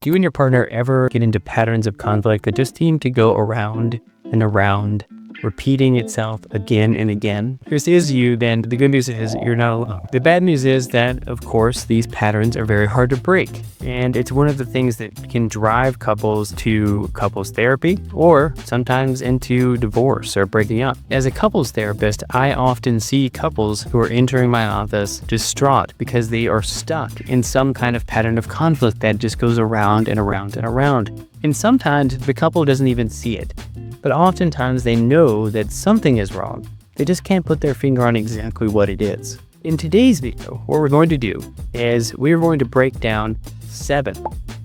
Do you and your partner ever get into patterns of conflict that just seem to go around and around, repeating itself again and again? If this is you, then the good news is you're not alone. The bad news is that, of course, these patterns are very hard to break. And it's one of the things that can drive couples to couples therapy or sometimes into divorce or breaking up. As a couples therapist, I often see couples who are entering my office distraught because they are stuck in some kind of pattern of conflict that just goes around and around and around. And sometimes the couple doesn't even see it. But oftentimes they know that something is wrong. They just can't put their finger on exactly what it is. In today's video, what we're going to do is we're going to break down 7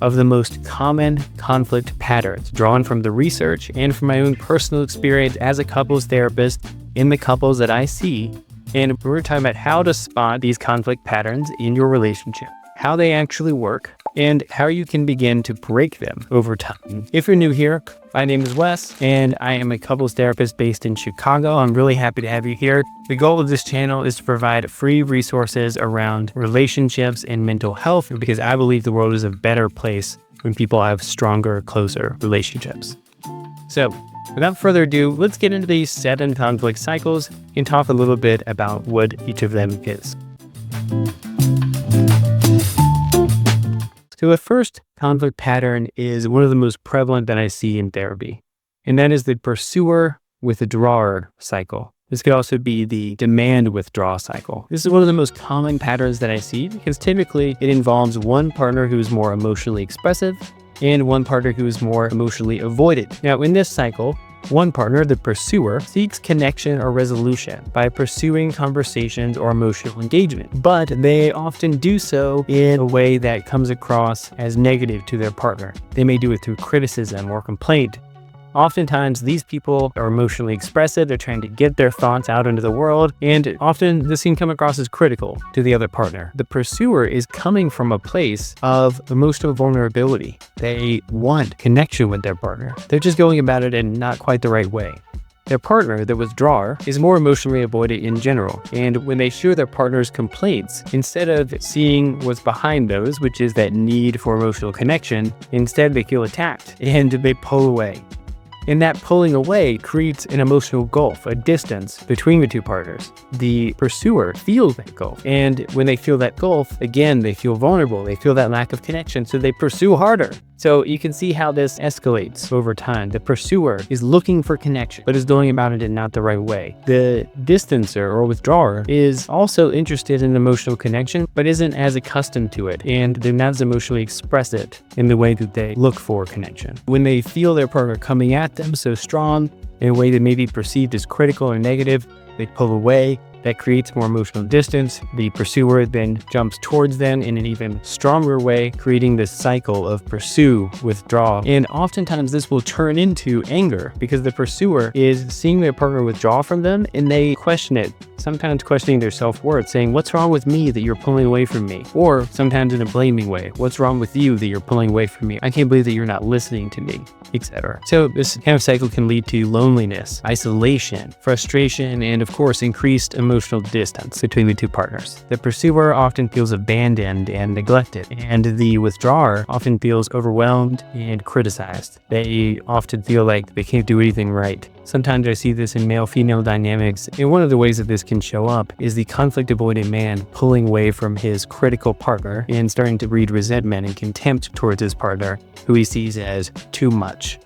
of the most common conflict patterns drawn from the research and from my own personal experience as a couples therapist in the couples that I see. And we're talking about how to spot these conflict patterns in your relationship, how they actually work, and how you can begin to break them over time. If you're new here, my name is Wes, and I am a couples therapist based in Chicago. I'm really happy to have you here. The goal of this channel is to provide free resources around relationships and mental health, because I believe the world is a better place when people have stronger, closer relationships. So, without further ado, let's get into these 7 conflict cycles and talk a little bit about what each of them is. So the first conflict pattern is one of the most prevalent that I see in therapy, and that is the pursuer withdrawer cycle. This could also be the demand withdrawal cycle. This is one of the most common patterns that I see because typically it involves one partner who is more emotionally expressive and one partner who is more emotionally avoidant. Now in this cycle, one partner, the pursuer, seeks connection or resolution by pursuing conversations or emotional engagement, but they often do so in a way that comes across as negative to their partner. They may do it through criticism or complaint. Oftentimes, these people are emotionally expressive. They're trying to get their thoughts out into the world, and often this can come across as critical to the other partner. The pursuer is coming from a place of emotional vulnerability. They want connection with their partner. They're just going about it in not quite the right way. Their partner, the withdrawer, is more emotionally avoidant in general, and when they share their partner's complaints, instead of seeing what's behind those, which is that need for emotional connection, instead they feel attacked and they pull away. And that pulling away creates an emotional gulf, a distance between the two partners. The pursuer feels that gulf. And when they feel that gulf, again, they feel vulnerable. They feel that lack of connection, so they pursue harder. So you can see how this escalates over time. The pursuer is looking for connection, but is going about it in not the right way. The distancer or withdrawer is also interested in emotional connection, but isn't as accustomed to it, and they're not as emotionally expressive in the way that they look for connection. When they feel their partner coming at them so strong in a way that may be perceived as critical or negative, they pull away. That creates more emotional distance. The pursuer then jumps towards them in an even stronger way, creating this cycle of pursue, withdraw. And oftentimes this will turn into anger because the pursuer is seeing their partner withdraw from them and they question it, sometimes questioning their self-worth, saying, "What's wrong with me that you're pulling away from me?" Or sometimes in a blaming way, "What's wrong with you that you're pulling away from me? I can't believe that you're not listening to me," etc. So this kind of cycle can lead to loneliness, isolation, frustration, and of course, increased emotional distance between the two partners. The pursuer often feels abandoned and neglected, and the withdrawer often feels overwhelmed and criticized. They often feel like they can't do anything right. Sometimes I see this in male-female dynamics, and one of the ways that this can show up is the conflict-avoidant man pulling away from his critical partner and starting to breed resentment and contempt towards his partner, who he sees as too much.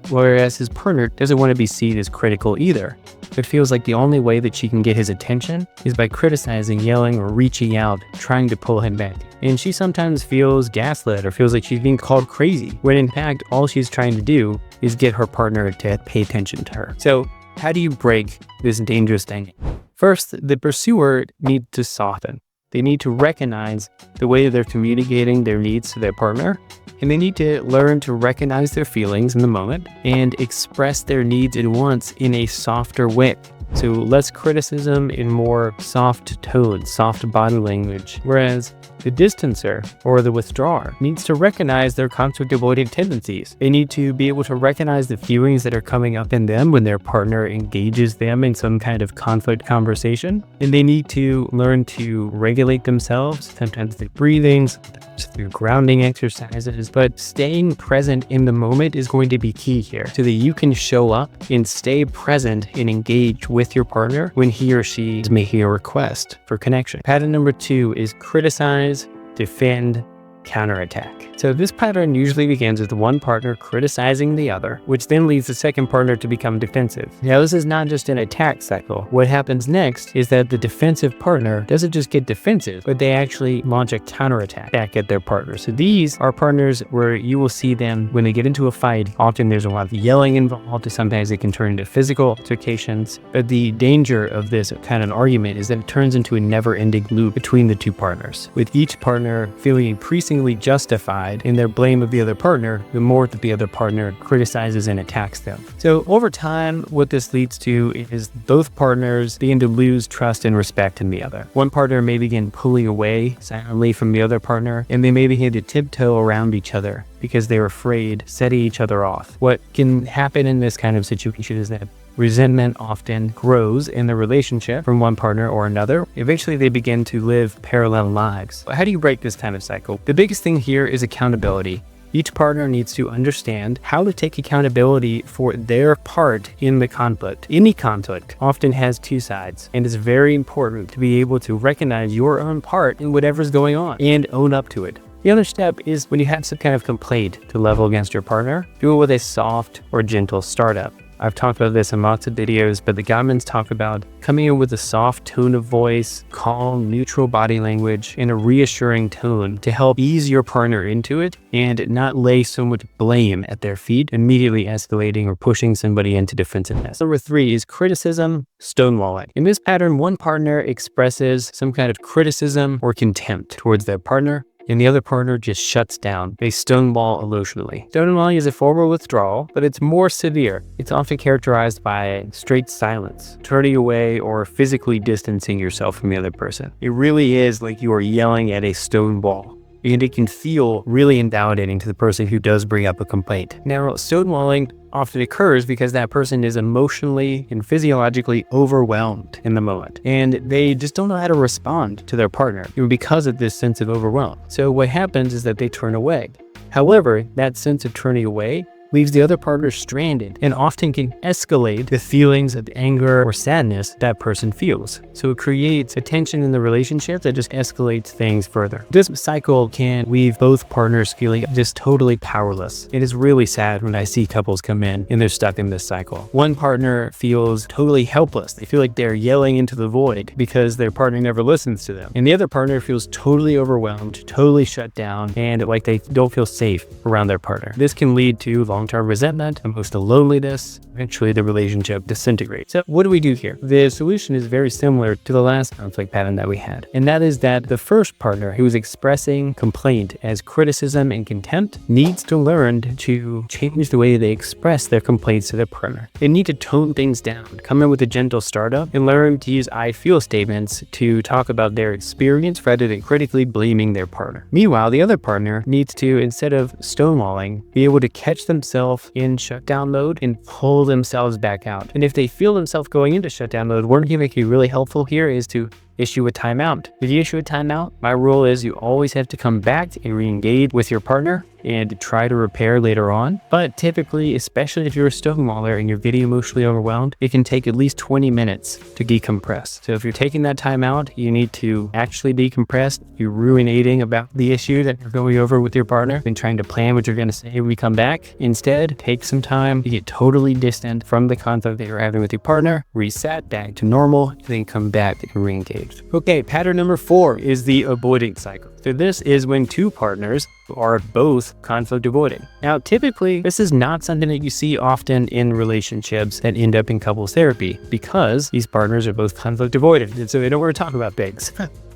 Whereas his partner doesn't want to be seen as critical either. It feels like the only way that she can get his attention is by criticizing, yelling, or reaching out, trying to pull him back. And she sometimes feels gaslit or feels like she's being called crazy, when in fact, all she's trying to do is get her partner to pay attention to her. So how do you break this dangerous dynamic? First, the pursuer needs to soften. They need to recognize the way that they're communicating their needs to their partner, and they need to learn to recognize their feelings in the moment and express their needs and wants in a softer way. So less criticism and more soft tone, soft body language. Whereas The distancer, or the withdrawer, needs to recognize their conflict avoidant tendencies. They need to be able to recognize the feelings that are coming up in them when their partner engages them in some kind of conflict conversation. And they need to learn to regulate themselves, sometimes through breathing, sometimes through grounding exercises. But staying present in the moment is going to be key here, so that you can show up and stay present and engage with your partner when he or she is making a request for connection. Pattern number 2 is criticize, defend, counterattack. So this pattern usually begins with one partner criticizing the other, which then leads the second partner to become defensive. Now, this is not just an attack cycle. What happens next is that the defensive partner doesn't just get defensive, but they actually launch a counterattack back at their partner. So these are partners where you will see them when they get into a fight. Often there's a lot of yelling involved. Sometimes it can turn into physical altercations. But the danger of this kind of argument is that it turns into a never-ending loop between the two partners, with each partner feeling increasingly justified in their blame of the other partner the more that the other partner criticizes and attacks them. So over time, what this leads to is both partners begin to lose trust and respect in the other. One partner may begin pulling away silently from the other partner, and they may begin to tiptoe around each other because they're afraid, setting each other off. What can happen in this kind of situation is that resentment often grows in the relationship from one partner or another. Eventually, they begin to live parallel lives. How do you break this kind of cycle? The biggest thing here is accountability. Each partner needs to understand how to take accountability for their part in the conflict. Any conflict often has two sides, and it's very important to be able to recognize your own part in whatever's going on and own up to it. The other step is when you have some kind of complaint to level against your partner, do it with a soft or gentle startup. I've talked about this in lots of videos, but the Gottmans talk about coming in with a soft tone of voice, calm, neutral body language, and a reassuring tone to help ease your partner into it and not lay so much blame at their feet, immediately escalating or pushing somebody into defensiveness. Number 3 is criticism, stonewalling. In this pattern, one partner expresses some kind of criticism or contempt towards their partner, and the other partner just shuts down. They stonewall emotionally. Stonewalling is a form of withdrawal, but it's more severe. It's often characterized by straight silence, turning away, or physically distancing yourself from the other person. It really is like you are yelling at a stone wall. And it can feel really invalidating to the person who does bring up a complaint. Now, stonewalling often occurs because that person is emotionally and physiologically overwhelmed in the moment, and they just don't know how to respond to their partner because of this sense of overwhelm. So what happens is that they turn away. However, that sense of turning away leaves the other partner stranded and often can escalate the feelings of anger or sadness that person feels. So it creates a tension in the relationship that just escalates things further. This cycle can leave both partners feeling just totally powerless. It is really sad when I see couples come in and they're stuck in this cycle. One partner feels totally helpless. They feel like they're yelling into the void because their partner never listens to them. And the other partner feels totally overwhelmed, totally shut down, and like they don't feel safe around their partner. This can lead to long-term resentment, emotional loneliness. Eventually the relationship disintegrates. So what do we do here? The solution is very similar to the last conflict pattern that we had, and that is that the first partner who is expressing complaint as criticism and contempt needs to learn to change the way they express their complaints to their partner. They need to tone things down, come in with a gentle startup, and learn to use I feel statements to talk about their experience rather than critically blaming their partner. Meanwhile, the other partner needs to, instead of stonewalling, be able to catch themselves in shutdown mode and pull themselves back out. And if they feel themselves going into shutdown mode, one thing that can be really helpful here is to issue a timeout. If you issue a timeout, my rule is you always have to come back and re-engage with your partner and try to repair later on. But typically, especially if you're a stonewaller and you're getting emotionally overwhelmed, it can take at least 20 minutes to decompress. So if you're taking that time out, you need to actually decompress. You're ruminating about the issue that you're going over with your partner and trying to plan what you're going to say when we come back. Instead, take some time to get totally distant from the conflict that you're having with your partner, reset back to normal, and then come back and re-engage. Okay, pattern number 4 is the avoiding cycle. So this is when two partners are both conflict avoiding. Now, typically, this is not something that you see often in relationships that end up in couples therapy because these partners are both conflict avoidant, and so they don't want to talk about things.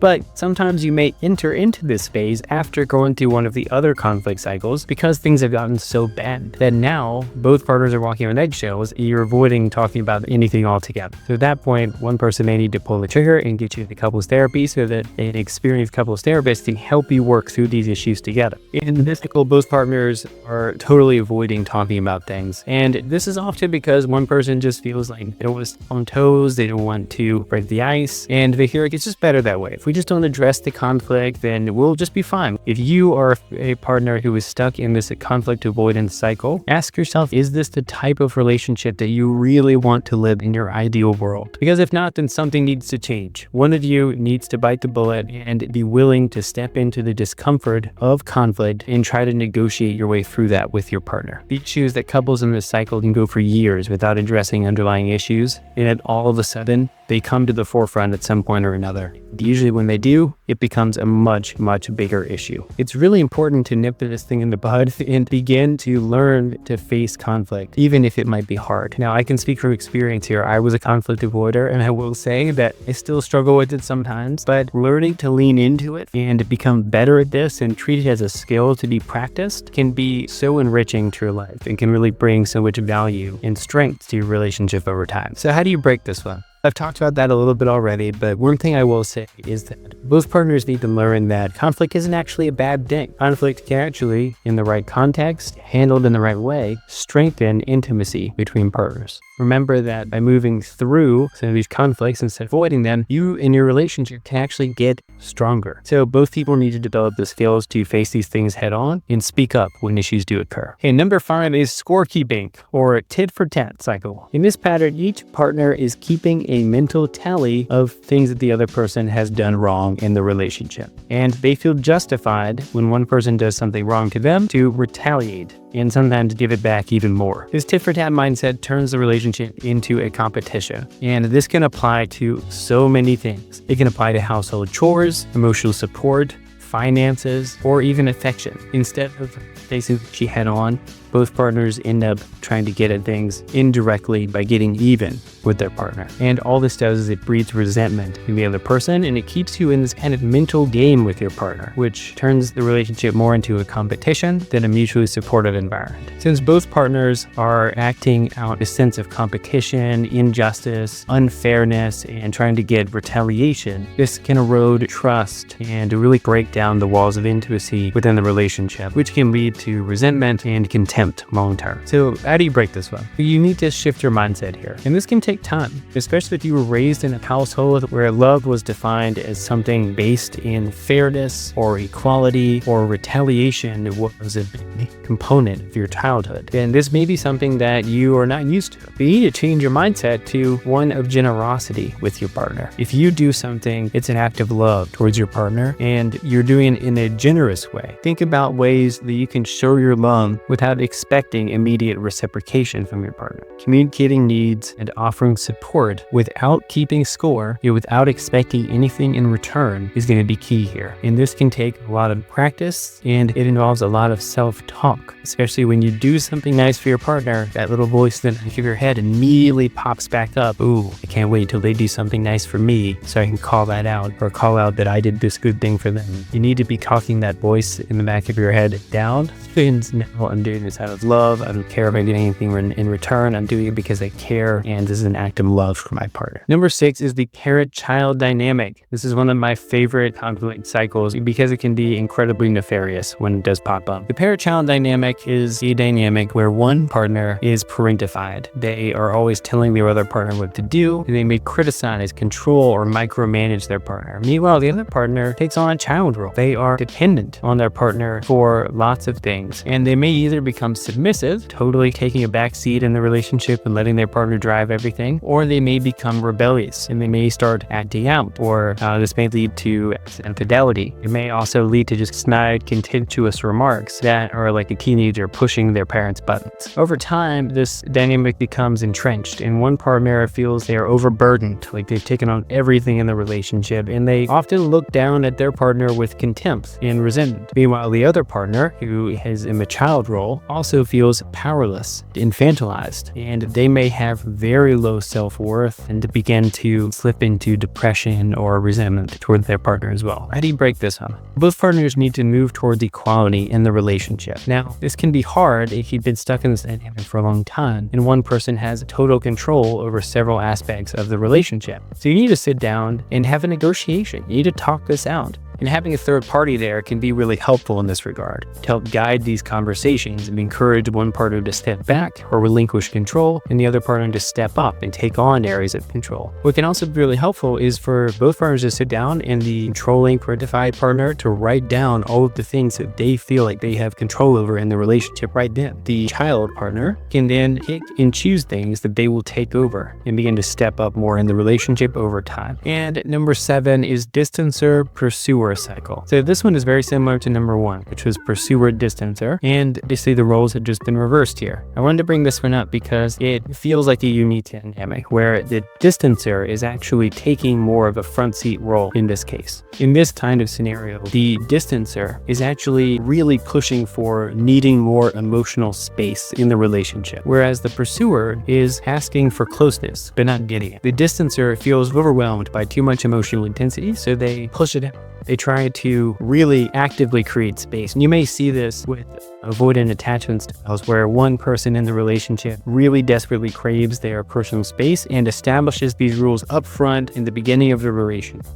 But sometimes you may enter into this phase after going through one of the other conflict cycles because things have gotten so bad that now both partners are walking on eggshells and you're avoiding talking about anything altogether. So at that point, one person may need to pull the trigger and get you to couples therapy so that an experienced couples therapist can help you work through these issues together. In this cycle, both partners are totally avoiding talking about things. And this is often because one person just feels like they don't want to step on toes, they don't want to break the ice, and they feel like it's just better that way. If we just don't address the conflict, then we'll just be fine. If you are a partner who is stuck in this conflict avoidance cycle, ask yourself, is this the type of relationship that you really want to live in your ideal world? Because if not, then something needs to change. One of you needs to bite the bullet and be willing to step into the discomfort of conflict and try to negotiate your way through that with your partner. The issue is that couples in this cycle can go for years without addressing underlying issues, and then all of a sudden, they come to the forefront at some point or another. Usually when they do, it becomes a much, much bigger issue. It's really important to nip this thing in the bud and begin to learn to face conflict, even if it might be hard. Now, I can speak from experience here. I was a conflict avoider, and I will say that I still struggle with it sometimes, but learning to lean into it and become better at this and treat it as a skill to be practiced can be so enriching to your life and can really bring so much value and strength to your relationship over time. So how do you break this one? I've talked about that a little bit already, but one thing I will say is that both partners need to learn that conflict isn't actually a bad thing. Conflict can actually, in the right context, handled in the right way, strengthen intimacy between partners. Remember that by moving through some of these conflicts instead of avoiding them, you and your relationship can actually get stronger. So both people need to develop the skills to face these things head on and speak up when issues do occur. Okay, number 5 is scorekeeping, or tit-for-tat cycle. In this pattern, each partner is keeping a mental tally of things that the other person has done wrong in the relationship. And they feel justified when one person does something wrong to them to retaliate and sometimes give it back even more. This tit-for-tat mindset turns the relationship into a competition. And this can apply to so many things. It can apply to household chores, emotional support, finances, or even affection. Instead of facing she head on, both partners end up trying to get at things indirectly by getting even with their partner. And all this does is it breeds resentment in the other person, and it keeps you in this kind of mental game with your partner, which turns the relationship more into a competition than a mutually supportive environment. Since both partners are acting out a sense of competition, injustice, unfairness, and trying to get retaliation, this can erode trust and really break down the walls of intimacy within the relationship, which can lead to resentment and contempt long term. So how do you break this one? You need to shift your mindset here. And this can take time, especially if you were raised in a household where love was defined as something based in fairness or equality, or retaliation was a big component of your childhood. And this may be something that you are not used to. You need to change your mindset to one of generosity with your partner. If you do something, it's an act of love towards your partner, and you're doing it in a generous way. Think about ways that you can show your love without expecting immediate reciprocation from your partner. Communicating needs and offering support without keeping score, without expecting anything in return, is going to be key here. And this can take a lot of practice, and it involves a lot of self-talk, especially when you do something nice for your partner. That little voice in the back of your head immediately pops back up. Ooh, I can't wait till they do something nice for me so I can call that out, or call out that I did this good thing for them. You need to be talking that voice in the back of your head down. And now I'm doing this out of love. I don't care if I get anything in return. I'm doing it because I care, and this is an act of love for my partner. Number 6 is the parent-child dynamic. This is one of my favorite conflict cycles because it can be incredibly nefarious when it does pop up. The parent-child dynamic is a dynamic where one partner is parentified. They are always telling their other partner what to do, and they may criticize, control, or micromanage their partner. Meanwhile, the other partner takes on a child role. They are dependent on their partner for lots of things, and they may either become submissive, totally taking a back seat in the relationship and letting their partner drive everything, or they may become rebellious and they may start acting out, or this may lead to infidelity. It may also lead to just snide, contemptuous remarks that are like a teenager pushing their parents' buttons. Over time, this dynamic becomes entrenched, and one partner feels they are overburdened, like they've taken on everything in the relationship, and they often look down at their partner with contempt and resentment. Meanwhile, the other partner, who is in the child role also feels powerless, infantilized, and they may have very low self-worth and to begin to slip into depression or resentment toward their partner as well. How do you break this up? Both partners need to move towards equality in the relationship. Now, this can be hard if you've been stuck in this dynamic for a long time and one person has total control over several aspects of the relationship. So you need to sit down and have a negotiation. You need to talk this out. And having a third party there can be really helpful in this regard to help guide these conversations and encourage one partner to step back or relinquish control and the other partner to step up and take on areas of control. What can also be really helpful is for both partners to sit down and the controlling parentified partner to write down all of the things that they feel like they have control over in the relationship right then. The child partner can then pick and choose things that they will take over and begin to step up more in the relationship over time. And number 7 is distancer pursuer cycle. So this one is very similar to number 1, which was pursuer distancer, and basically the roles had just been reversed here. I wanted to bring this one up because it feels like a unique dynamic where the distancer is actually taking more of a front seat role in this case. In this kind of scenario, the distancer is actually really pushing for needing more emotional space in the relationship, whereas the pursuer is asking for closeness but not getting it. The distancer feels overwhelmed by too much emotional intensity, so they push it out. They try to really actively create space. And you may see this with avoidant attachment styles where one person in the relationship really desperately craves their personal space and establishes these rules up front in the beginning of the relationship.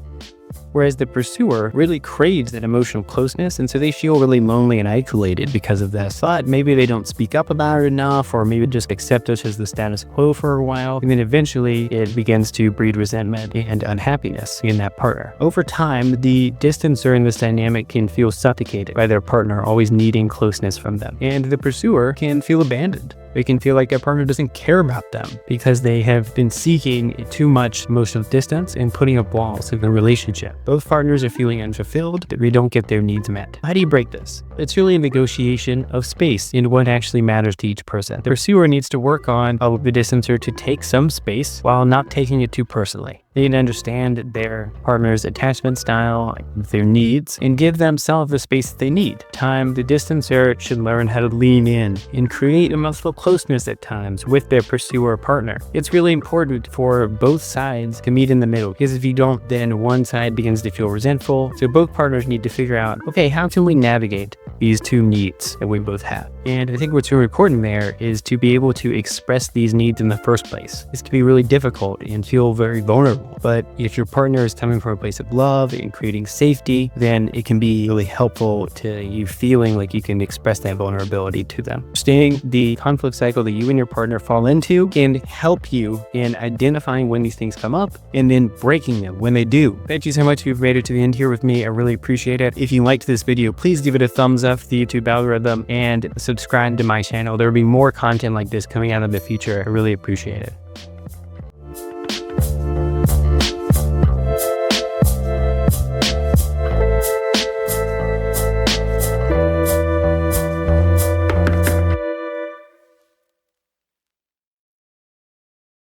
Whereas the pursuer really craves that emotional closeness, and so they feel really lonely and isolated because of that. But maybe they don't speak up about it enough, or maybe just accept us as the status quo for a while, and then eventually it begins to breed resentment and unhappiness in that partner. Over time, the distancer in this dynamic can feel suffocated by their partner always needing closeness from them, and the pursuer can feel abandoned. They can feel like their partner doesn't care about them because they have been seeking too much emotional distance and putting up walls in the relationship. Both partners are feeling unfulfilled, that they don't get their needs met. How do you break this? It's really a negotiation of space in what actually matters to each person. The pursuer needs to work on the distancer to take some space while not taking it too personally. They need to understand their partner's attachment style, their needs, and give themselves the space that they need. The distancer should learn how to lean in and create emotional closeness at times with their pursuer partner. It's really important for both sides to meet in the middle, because if you don't, then one side begins to feel resentful. So both partners need to figure out, okay, how can we navigate these two needs that we both have? And I think what's really important there is to be able to express these needs in the first place. This can be really difficult and feel very vulnerable. But if your partner is coming from a place of love and creating safety, then it can be really helpful to you feeling like you can express that vulnerability to them. Staying the conflict cycle that you and your partner fall into can help you in identifying when these things come up and then breaking them when they do. Thank you so much if you've made it to the end here with me. I really appreciate it. If you liked this video, please give it a thumbs up for the YouTube algorithm and subscribe to my channel. There will be more content like this coming out in the future. I really appreciate it.